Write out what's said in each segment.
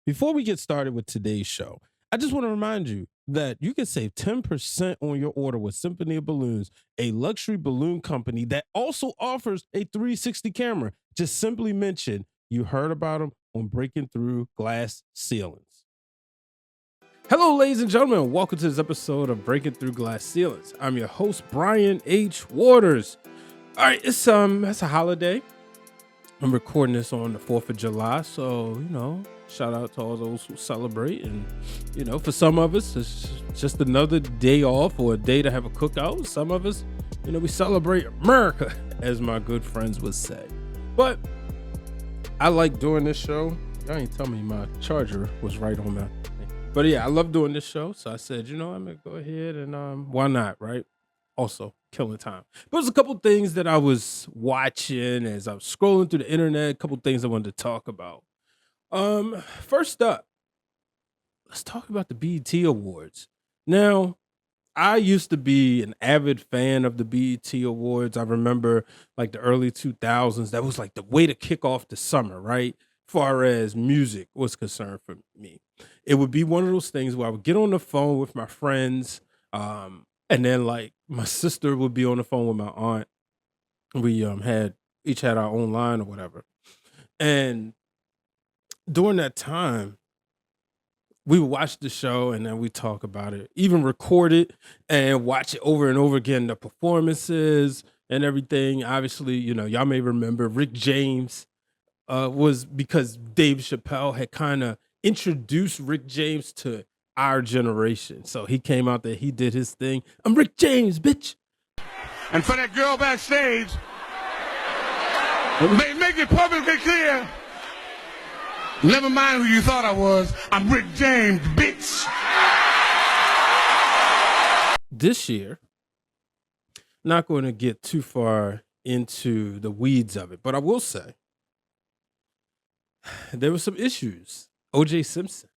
Before we get started with today's show, I just want to remind you that you can save 10% on your order with Symphony of Balloons, a luxury balloon company that also offers a 360 camera. Just simply mention you heard about them on Breaking Through Glass Ceilings. Hello, ladies and gentlemen. Welcome to this episode of Breaking Through Glass Ceilings. I'm your host, Brian H. Waters. All right, it's a holiday. I'm recording this on the 4th of July, so, shout out to all those who celebrate. And, for some of us, it's just another day off or a day to have a cookout. Some of us, we celebrate America, as my good friends would say. But I like doing this show. Y'all ain't tell me my charger was right on that. But yeah, I love doing this show. So I said, I'm going to go ahead and why not, right? Also, killing time. But there's a couple things that I was watching as I was scrolling through the internet, a couple things I wanted to talk about. First up, let's talk about the BET Awards. Now, I used to be an avid fan of the BET Awards. I remember like the early 2000s. That was like the way to kick off the summer, right? Far as music was concerned for me. It would be one of those things where I would get on the phone with my friends, and then like my sister would be on the phone with my aunt. We each had our own line or whatever. And during that time, we would watch the show and then we talk about it, even record it and watch it over and over again, the performances and everything. Obviously, y'all may remember Rick James was because Dave Chappelle had kind of introduced Rick James to our generation. So he came out there, he did his thing. I'm Rick James, bitch. And for that girl backstage, make it publicly clear, never mind who you thought I was, I'm Rick James, bitch. This year, not going to get too far into the weeds of it, but I will say there were some issues. OJ Simpson.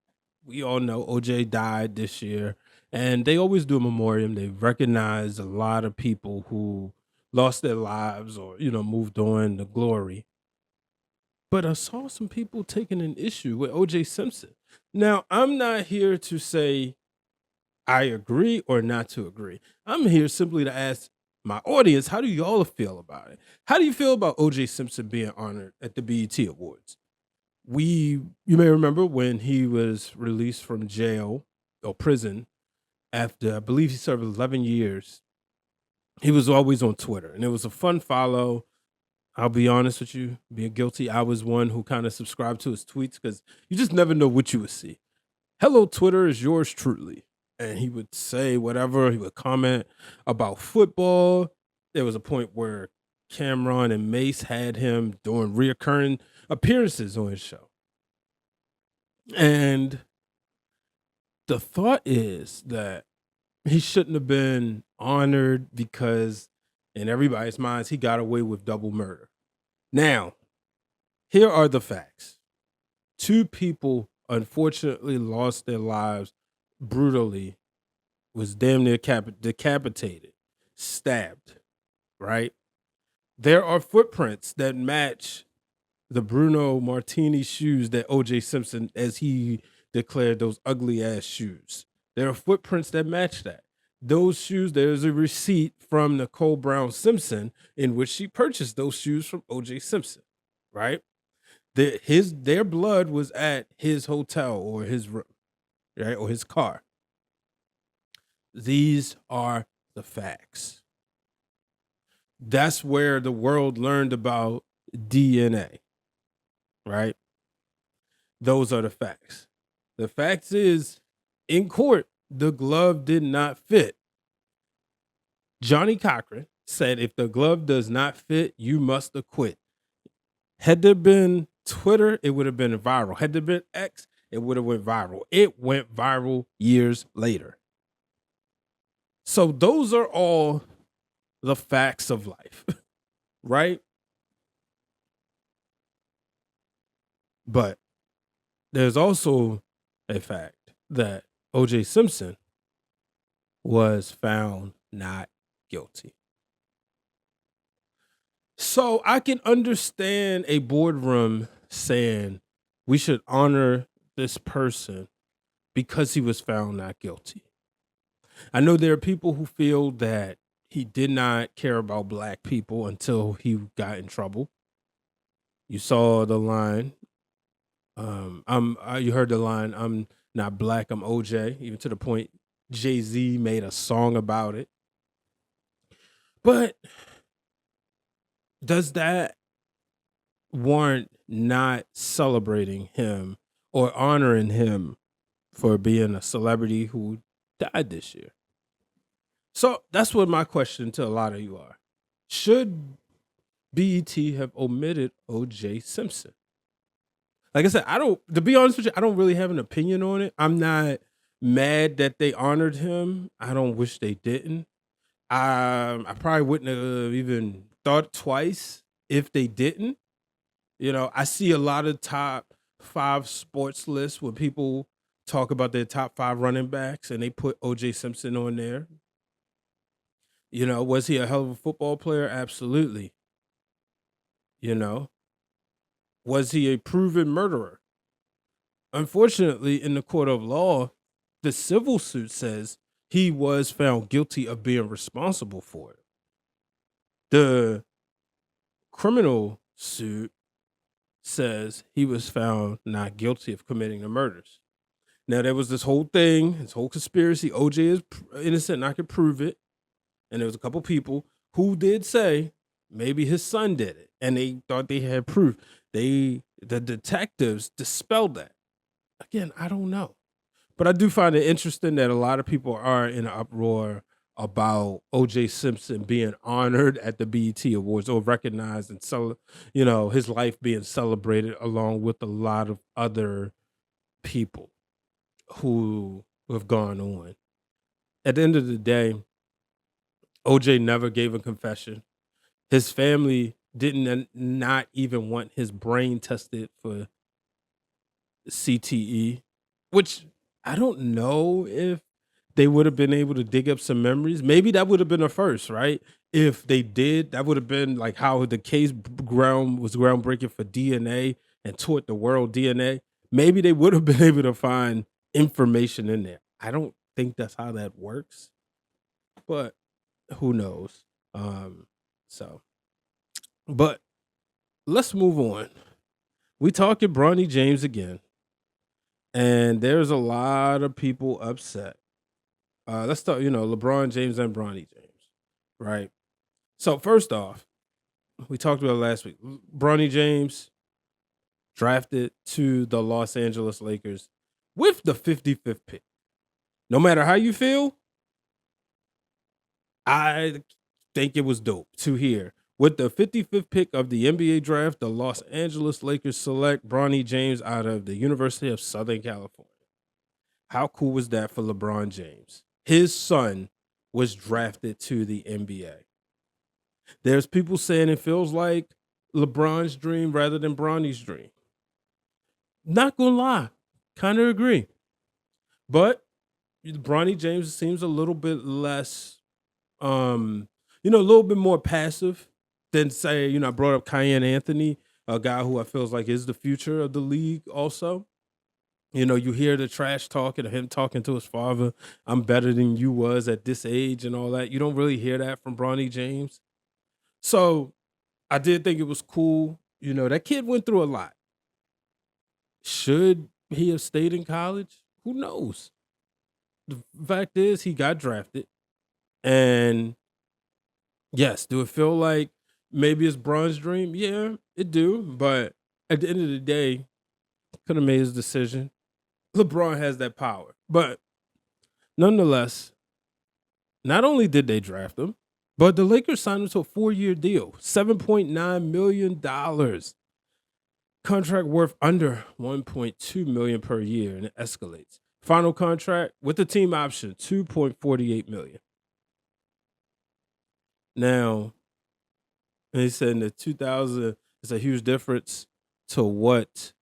We all know OJ died this year, and they always do a memoriam. They recognize a lot of people who lost their lives or, moved on to glory. But I saw some people taking an issue with OJ Simpson. Now, I'm not here to say I agree or not to agree. I'm here simply to ask my audience, how do y'all feel about it? How do you feel about OJ Simpson being honored at the BET Awards? You may remember when he was released from jail or prison after, I believe he served 11 years. He was always on Twitter, and it was a fun follow. I'll be honest with you, being guilty, I was one who kind of subscribed to his tweets because you just never know what you would see. Hello, Twitter is yours truly. And he would say whatever. He would comment about football. There was a point where Cameron and Mace had him doing reoccurring appearances on his show. And the thought is that he shouldn't have been honored because in everybody's minds, he got away with double murder. Now, here are the facts. 2 people unfortunately lost their lives brutally, was damn near decapitated, stabbed, right? There are footprints that match the Bruno Martini shoes that OJ Simpson, as he declared, those ugly ass shoes. There are footprints that match that. Those shoes, there's a receipt from Nicole Brown Simpson in which she purchased those shoes from OJ Simpson, right? Their blood was at his hotel or his room, right? Or his car. These are the facts. That's where the world learned about DNA, right? Those are the facts. The facts is, in court, the glove did not fit. Johnny Cochran said, if the glove does not fit, you must acquit. Had there been Twitter, it would have been viral. Had there been X, it would have went viral. It went viral years later. So those are all the facts of life, right? But there's also a fact that OJ Simpson was found not guilty. So I can understand a boardroom saying we should honor this person because he was found not guilty. I know there are people who feel that he did not care about black people until he got in trouble. You saw the line. You heard the line. I'm not black. I'm OJ. Even to the point, Jay-Z made a song about it. But does that warrant not celebrating him or honoring him for being a celebrity who died this year? So that's what my question to a lot of you are. Should BET have omitted OJ Simpson? Like I said, to be honest with you, I don't really have an opinion on it. I'm not mad that they honored him. I don't wish they didn't. I probably wouldn't have even thought twice if they didn't. I see a lot of top 5 sports lists where people talk about their top 5 running backs and they put OJ Simpson on there. Was he a hell of a football player? Absolutely. Was he a proven murderer? Unfortunately, in the court of law, the civil suit says he was found guilty of being responsible for it. The criminal suit says he was found not guilty of committing the murders. Now, there was this whole thing, this whole conspiracy. OJ is innocent and I can prove it. And there was a couple people who did say maybe his son did it. And they thought they had proof. The detectives dispelled that. Again, I don't know. But I do find it interesting that a lot of people are in an uproar about OJ Simpson being honored at the BET Awards or recognized and his life being celebrated along with a lot of other people who have gone on. At the end of the day, OJ never gave a confession. His family didn't not even want his brain tested for CTE, which I don't know if they would have been able to dig up some memories. Maybe that would have been a first, right? If they did, that would have been like how the case was groundbreaking for DNA and taught the world DNA. Maybe they would have been able to find information in there. I don't think that's how that works, but who knows? But let's move on. We talking Bronny James again, and there's a lot of people upset. Let's talk, LeBron James and Bronny James, right? So first off, we talked about it last week. Bronny James drafted to the Los Angeles Lakers with the 55th pick. No matter how you feel, I think it was dope to hear. With the 55th pick of the NBA draft, the Los Angeles Lakers select Bronny James out of the University of Southern California. How cool was that for LeBron James? His son was drafted to the NBA. There's people saying it feels like LeBron's dream rather than Bronny's dream. Not gonna lie, kind of agree. But Bronny James seems a little bit less, a little bit more passive than say, I brought up Cayenne Anthony, a guy who I feels like is the future of the league also. You hear the trash talking of him talking to his father. I'm better than you was at this age and all that. You don't really hear that from Bronny James. So I did think it was cool. That kid went through a lot. Should he have stayed in college? Who knows? The fact is he got drafted. And yes, do it feel like maybe it's Bron's dream? Yeah, it do. But at the end of the day, could have made his decision. LeBron has that power. But nonetheless, not only did they draft him, but the Lakers signed him to a 4-year deal, $7.9 million. Contract worth under $1.2 million per year, and it escalates. Final contract with the team option, $2.48 million. Now, they said in the 2000, it's a huge difference to what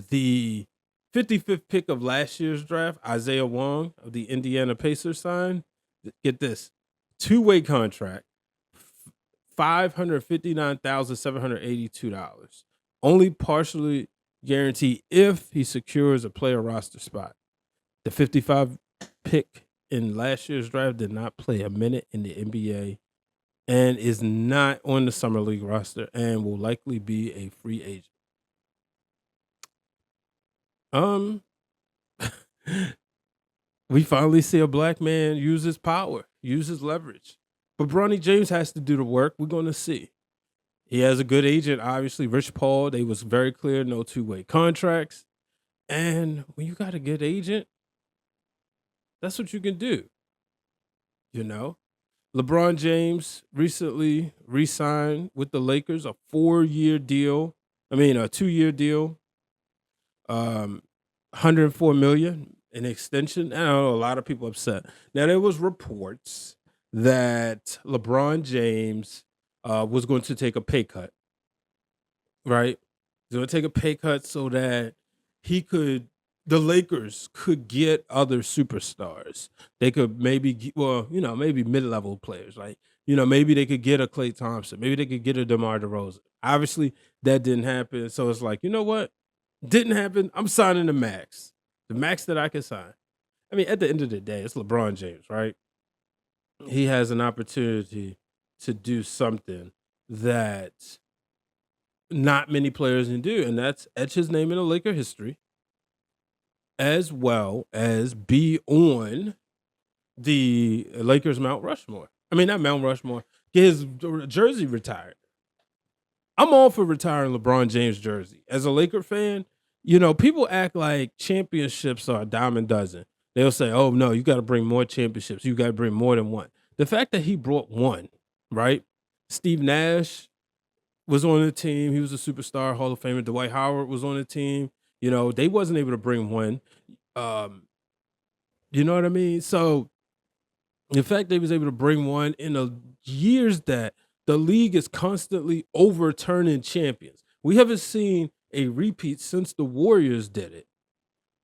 the 55th pick of last year's draft, Isaiah Wong of the Indiana Pacers signed. Get this, 2-way contract, $559,782. Only partially guarantee if he secures a player roster spot. The 55 pick in last year's draft did not play a minute in the NBA and is not on the summer league roster and will likely be a free agent. We finally see a black man use his power, use his leverage. But Bronny James has to do the work. We're going to see. He has a good agent, obviously. Rich Paul, they was very clear, no two-way contracts. And when you got a good agent, that's what you can do. You know? LeBron James recently re-signed with the Lakers, a 4-year deal. A 2-year deal. $104 million. An extension. I know a lot of people upset. Now, there was reports that LeBron James was going to take a pay cut, right? He's going to take a pay cut so that the Lakers could get other superstars. They could maybe, maybe mid-level players. Like, maybe they could get a Klay Thompson. Maybe they could get a DeMar DeRozan. Obviously, that didn't happen. So it's like, you know what? Didn't happen. I'm signing the max. The max that I can sign. I mean, at the end of the day, it's LeBron James, right? He has an opportunity to do something that not many players can do, and that's etch his name in the Laker history, as well as be on the Lakers Mount Rushmore. I mean, not Mount Rushmore. Get his jersey retired. I'm all for retiring LeBron James jersey. As a Laker fan, people act like championships are a dime a dozen. They'll say, oh, no, you got to bring more championships. You got to bring more than one. The fact that he brought one, right? Steve Nash was on the team. He was a superstar, Hall of Famer. Dwight Howard was on the team. They wasn't able to bring one. You know what I mean? So the fact they was able to bring one in the years that the league is constantly overturning champions. We haven't seen a repeat since the Warriors did it.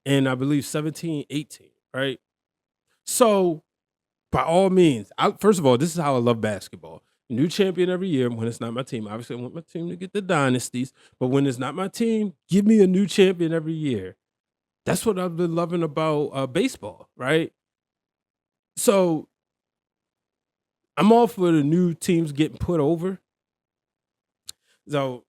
And I believe 17, 18, right? So by all means, first of all, this is how I love basketball. New champion every year when it's not my team. Obviously, I want my team to get the dynasties. But when it's not my team, give me a new champion every year. That's what I've been loving about baseball, right? So I'm all for the new teams getting put over. So,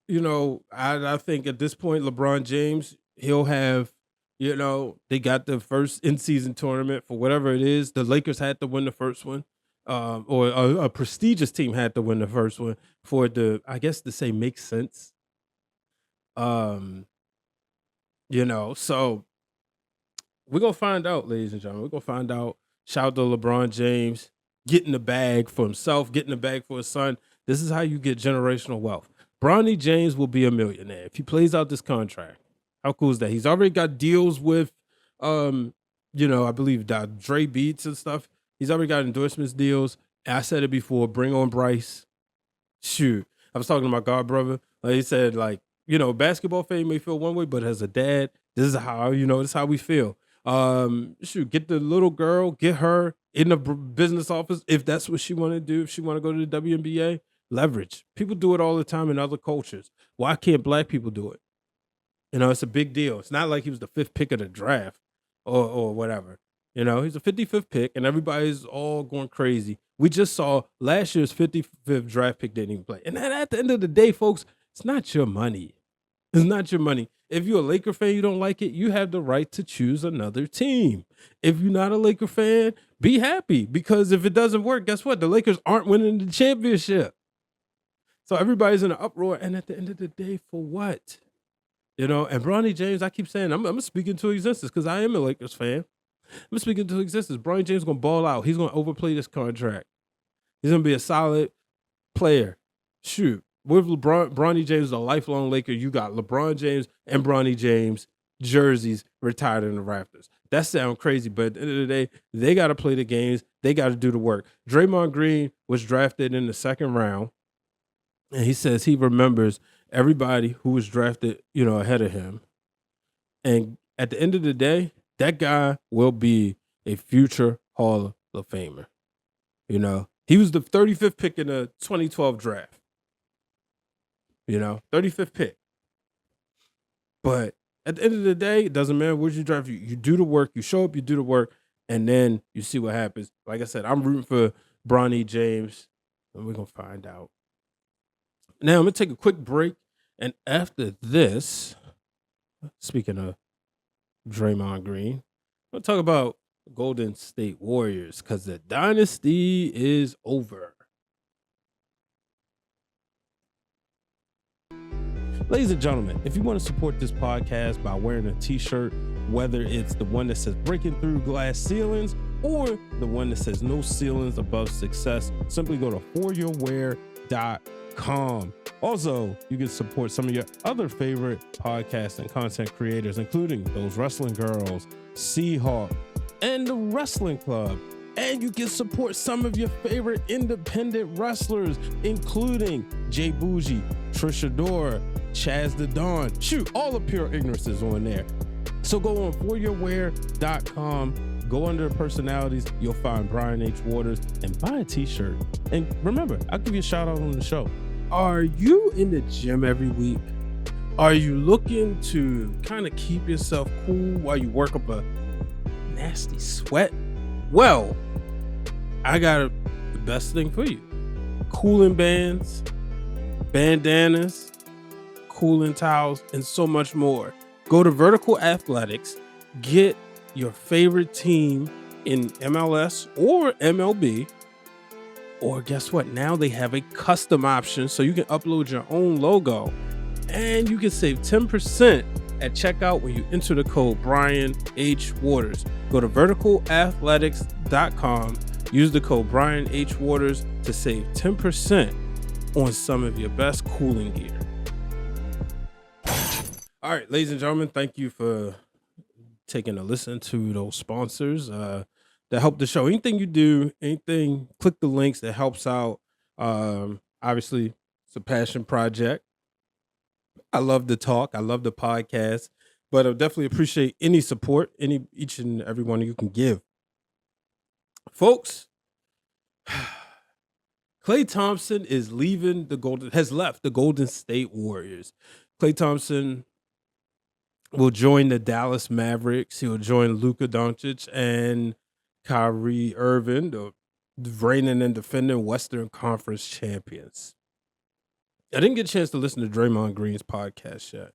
I think at this point, LeBron James, he'll have, they got the first in-season tournament for whatever it is. The Lakers had to win the first one, or a prestigious team had to win the first one for it to, I guess, to say make sense. So we're going to find out, ladies and gentlemen. We're going to find out. Shout out to LeBron James getting the bag for himself, getting the bag for his son. This is how you get generational wealth. Bronny James will be a millionaire if he plays out this contract. How cool is that? He's already got deals with, I believe Dre Beats and stuff. He's already got endorsements deals. And I said it before, bring on Bryce. Shoot. I was talking to my god brother. Like he said, basketball fame may feel one way, but as a dad, this is how, this is how we feel. Get the little girl, get her in the business office if that's what she want to do. If she want to go to the WNBA, leverage. People do it all the time in other cultures. Why can't black people do it? It's a big deal. It's not like he was the 5th pick of the draft or whatever. He's the 55th pick and everybody's all going crazy. We just saw last year's 55th draft pick didn't even play. And then at the end of the day, folks, it's not your money. It's not your money. If you're a Laker fan, you don't like it, you have the right to choose another team. If you're not a Laker fan, be happy because if it doesn't work, guess what? The Lakers aren't winning the championship. So everybody's in an uproar. And at the end of the day, for what? And Bronny James, I keep saying, I'm speaking to existence because I am a Lakers fan. I'm speaking to existence. Bronny James is going to ball out. He's going to overplay this contract. He's going to be a solid player. Shoot. With Bronny James, a lifelong Laker, you got LeBron James and Bronny James jerseys retired in the rafters. That sounds crazy, but at the end of the day, they got to play the games. They got to do the work. Draymond Green was drafted in the 2nd round, and he says he remembers everybody who was drafted, ahead of him. And at the end of the day, that guy will be a future Hall of Famer. He was the 35th pick in the 2012 draft. 35th pick. But At the end of the day, it doesn't matter what you drive. You do the work, you show up, you do the work, and then you see what happens. Like I said, I'm rooting for Bronny James, and we're gonna find out. Now I'm gonna take a quick break, and after this, speaking of Draymond Green, we'll talk about Golden State Warriors because the dynasty is over. Ladies and gentlemen, if you want to support this podcast by wearing a t-shirt, whether it's the one that says breaking through glass ceilings or the one that says no ceilings above success, simply go to foryourwear.com. Also, you can support some of your other favorite podcast and content creators, including Those Wrestling Girls, Seahawk, and the Wrestling Club. And you can support some of your favorite independent wrestlers, including Jay Bougie, Trisha Dora, Chaz the Dawn. Shoot, all the Pure Ignorance is on there. So go on foryourwear.com, go under personalities, you'll find Brian H. Waters, and buy a t-shirt. And remember, I'll give you a shout out on the show. Are you in the gym every week? Are you looking to kind of keep yourself cool while you work up a nasty sweat? Well, I got the best thing for you. Cooling bands, bandanas, cooling towels, and so much more. Go to Vertical Athletics, get your favorite team in MLS or MLB, or guess what? Now they have a custom option so you can upload your own logo and you can save 10% at checkout when you enter the code Brian H. Waters. Go to verticalathletics.com, use the code Brian H. Waters to save 10% on some of your best cooling gear. All right, ladies and gentlemen, thank you for taking a listen to those sponsors that help the show. Anything you do, anything, click the links that helps out. Obviously, it's a passion project. I love the talk. I love the podcast, but I definitely appreciate any support, each and every one of you can give. Folks, Klay Thompson has left the Golden State Warriors. Klay Thompson will join the Dallas Mavericks. He will join Luka Doncic and Kyrie Irving, the reigning and defending Western Conference champions. I didn't get a chance to listen to Draymond Green's podcast yet,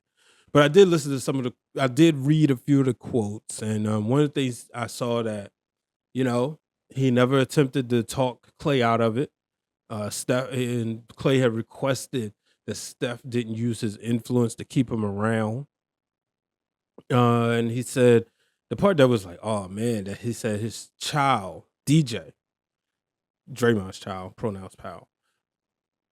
but I did listen to I did read a few of the quotes, and one of the things I saw that, he never attempted to talk Klay out of it. Steph and Klay had requested that Steph didn't use his influence to keep him around. And he said the part that was like, oh man, that he said his child, DJ, Draymond's child, pronouns pal,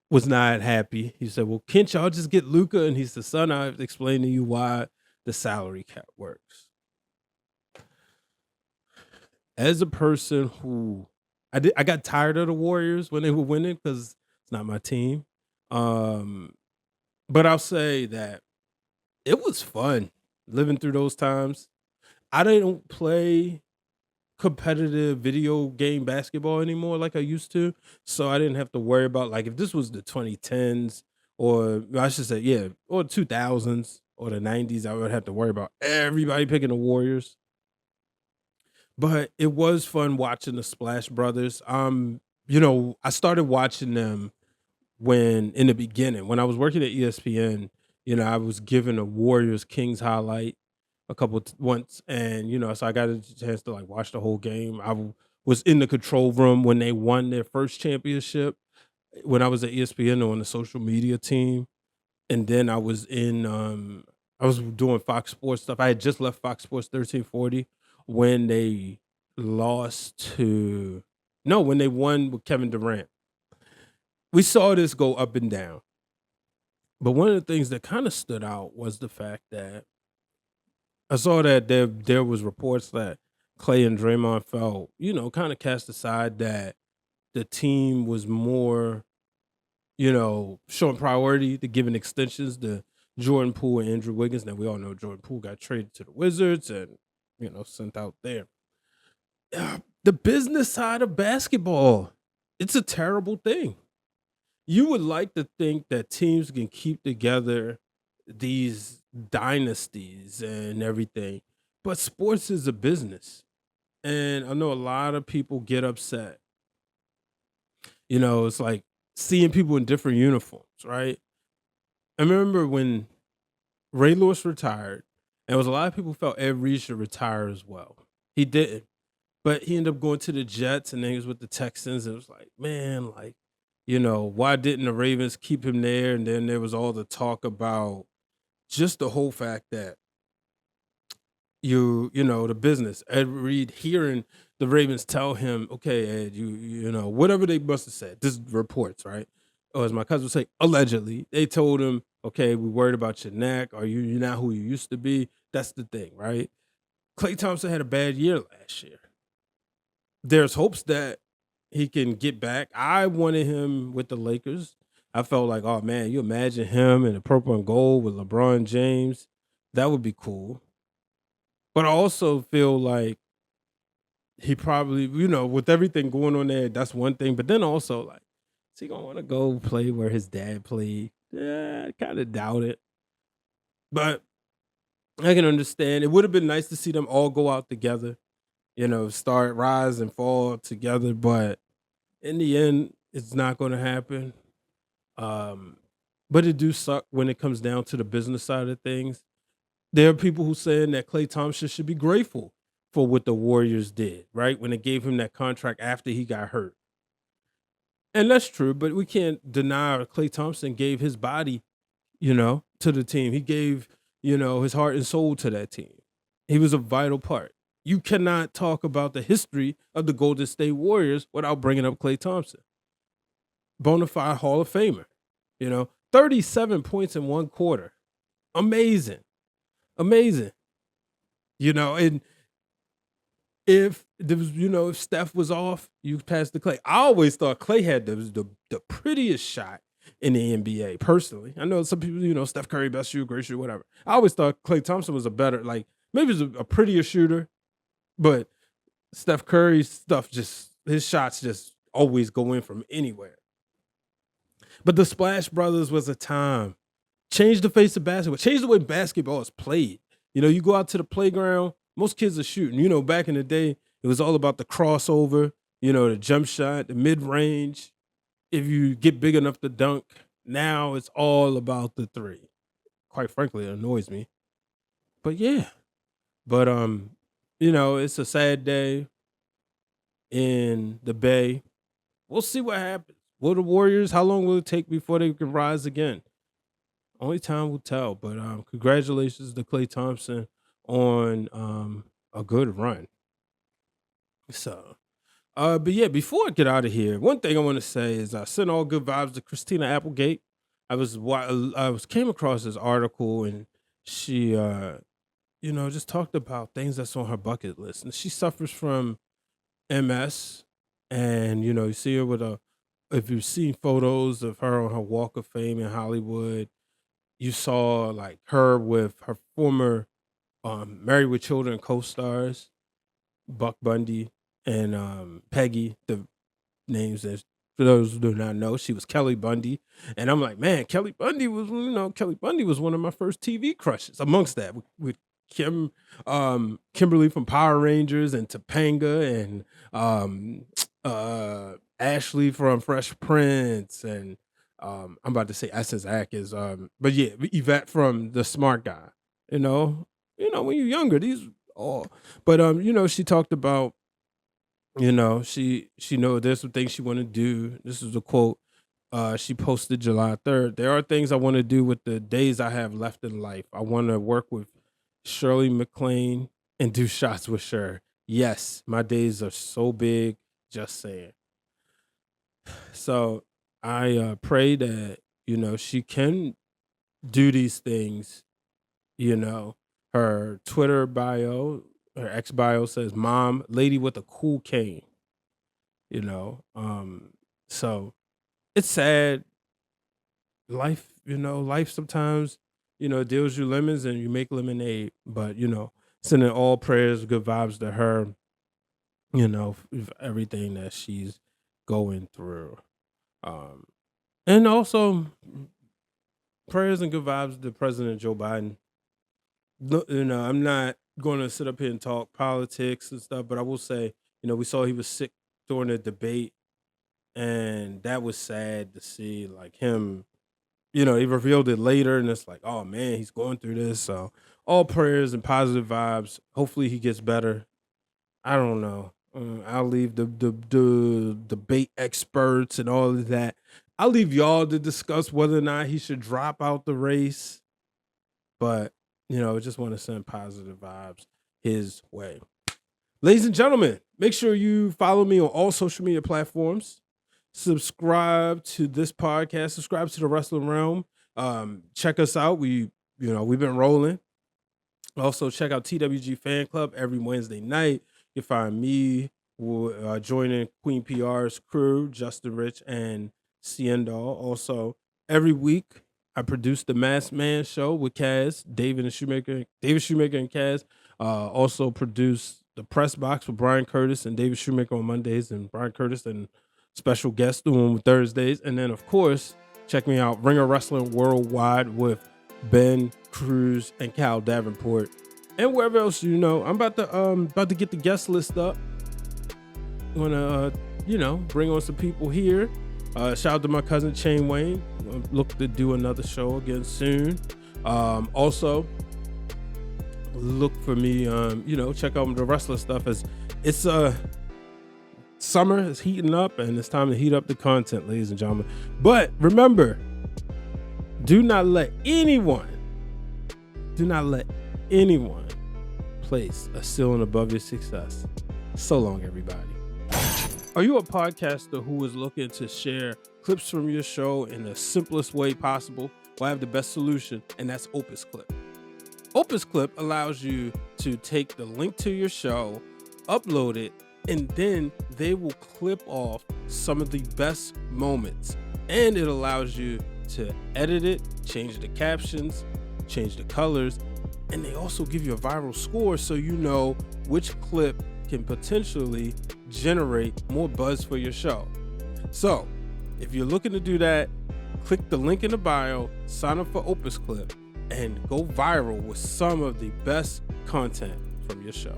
was not happy. He said, well, can't y'all just get Luka? And he said, son, I've explained to you why the salary cap works. As a person who I got tired of the Warriors when they were winning because it's not my team. But I'll say that it was fun living through those times. I don't play competitive video game basketball anymore like I used to, so I didn't have to worry about, like, if this was the 2010s or I should say, or 2000s or the 90s, I would have to worry about everybody picking the Warriors. But it was fun watching the Splash Brothers. I started watching them in the beginning, when I was working at ESPN. I was given a Warriors Kings highlight once, and so I got a chance to watch the whole game. I was in the control room when they won their first championship when I was at ESPN on the social media team, and then I was I was doing Fox Sports stuff. I had just left Fox Sports 1340 when they when they won with Kevin Durant. We saw this go up and down. But one of the things that kind of stood out was the fact that I saw that there was reports that Klay and Draymond felt, kind of cast aside, that the team was more, showing priority to giving extensions to Jordan Poole and Andrew Wiggins. Now, we all know Jordan Poole got traded to the Wizards and, sent out there. The business side of basketball, it's a terrible thing. You would like to think that teams can keep together these dynasties and everything. But sports is a business. And I know a lot of people get upset. It's like seeing people in different uniforms, right? I remember when Ray Lewis retired, and there was a lot of people felt Ed Reed should retire as well. He didn't, but he ended up going to the Jets, and then he was with the Texans. And it was like, man, like, why didn't the Ravens keep him there? And then there was all the talk about just the whole fact that the business. Ed Reed hearing the Ravens tell him, okay, Ed, whatever they must have said. This is reports, right? Or as my cousin would say, allegedly, they told him, okay, we worried about your neck. Are you not who you used to be? That's the thing, right? Klay Thompson had a bad year last year. There's hopes that he can get back. I wanted him with the Lakers. I felt like, oh man, you imagine him in the purple and gold with LeBron James. That would be cool. But I also feel like he probably, with everything going on there, that's one thing. But then also, like, is he gonna want to go play where his dad played? Yeah, I kind of doubt it. But I can understand. It would have been nice to see them all go out together, start, rise, and fall together. But in the end, it's not going to happen. But it do suck when it comes down to the business side of things. There are people who saying that Klay Thompson should be grateful for what the Warriors did, right? When they gave him that contract after he got hurt. And that's true, but we can't deny Klay Thompson gave his body, to the team. He gave, his heart and soul to that team. He was a vital part. You cannot talk about the history of the Golden State Warriors without bringing up Klay Thompson. Bona fide Hall of Famer, 37 points in one quarter. Amazing. And if there was, if Steph was off, you passed to Klay. I always thought Klay had the prettiest shot in the NBA, personally. I know some people, Steph Curry, best shooter, great shooter, whatever. I always thought Klay Thompson was a better, like, maybe he's a prettier shooter, but Steph Curry's stuff his shots just always go in from anywhere. But the Splash Brothers was a time. Changed the face of basketball. Changed the way basketball is played. You go out to the playground, most kids are shooting. Back in the day, it was all about the crossover, the jump shot, the mid-range. If you get big enough to dunk, now it's all about the three. Quite frankly, it annoys me. But yeah. But it's a sad day in the Bay. We'll see what happens. Will the Warriors, how long will it take before they can rise again? Only time will tell. But congratulations to Klay Thompson on a good run. So, but yeah, before I get out of here, one thing I want to say is I send all good vibes to Christina Applegate. I came across this article and she just talked about things that's on her bucket list, and she suffers from MS, and you see her with if you've seen photos of her on her Walk of Fame in Hollywood, you saw like her with her former Married with Children co-stars, Buck Bundy and Peggy. The names that for those who do not know, she was Kelly Bundy, and I'm like, man, Kelly Bundy was one of my first TV crushes. Amongst that, with Kimberly from Power Rangers and Topanga and Ashley from Fresh Prince and I'm about to say Essence Atkins, but yeah, Yvette from The Smart Guy. When you're younger, these all, but she talked about, she know there's some things she want to do. This is a quote she posted July 3rd. There are things I want to do with the days I have left in life. I want to work with Shirley MacLaine and do shots with Cher. Yes, my days are so big. Just saying. So I pray that she can do these things. Her Twitter bio, her ex bio says, "Mom, lady with a cool cane." So it's sad. Life sometimes deals you lemons and you make lemonade. But sending all prayers, good vibes to her. For everything that she's going through. And also prayers and good vibes to President Joe Biden. No, I'm not going to sit up here and talk politics and stuff, but I will say, we saw he was sick during the debate, and that was sad to see. Like him, he revealed it later, and it's like, oh man, he's going through this. So all prayers and positive vibes. Hopefully he gets better. I don't know. I'll leave the debate experts and all of that. I'll leave y'all to discuss whether or not he should drop out the race. But, I just want to send positive vibes his way. Ladies and gentlemen, make sure you follow me on all social media platforms. Subscribe to this podcast. Subscribe to the Wrestling Realm. Check us out. We've been rolling. Also, check out TWG Fan Club every Wednesday night. You can find me joining Queen PR's crew, Justin Rich and Ciendall. Also, every week I produce the Masked Man Show with Kaz, David Shoemaker and Kaz. Also produce the Press Box with Brian Curtis and David Shoemaker on Mondays, and Brian Curtis and special guests doing Thursdays. And then, of course, check me out, Ringer Wrestling Worldwide with Ben Cruz and Cal Davenport. And wherever else I'm about to get the guest list up. I'm gonna bring on some people here. Shout out to my cousin Chain Wayne. Look to do another show again soon. Also look for me, check out the wrestler stuff as it's summer is heating up, and it's time to heat up the content, ladies and gentlemen. But remember, do not let anyone place a ceiling above your success. So long, everybody. Are you a podcaster who is looking to share clips from your show in the simplest way possible? Well, I have the best solution, and that's Opus Clip. Opus Clip allows you to take the link to your show, upload it, and then they will clip off some of the best moments. And it allows you to edit it, change the captions, change the colors, and they also give you a viral score so you know which clip can potentially generate more buzz for your show. So, if you're looking to do that, click the link in the bio, sign up for Opus Clip, and go viral with some of the best content from your show.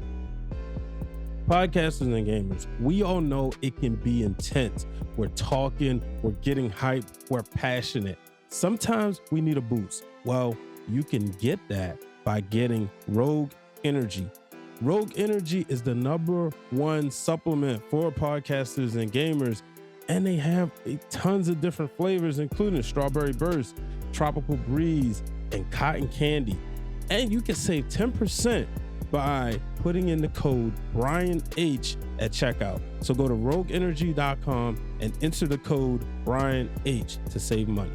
Podcasters and gamers, we all know it can be intense. We're talking, we're getting hyped, we're passionate. Sometimes we need a boost. Well, you can get that by getting Rogue Energy. Rogue Energy is the #1 supplement for podcasters and gamers, and they have tons of different flavors, including Strawberry Burst, Tropical Breeze, and Cotton Candy. And you can save 10% by putting in the code BrianH at checkout. So go to rogueenergy.com and enter the code BrianH to save money.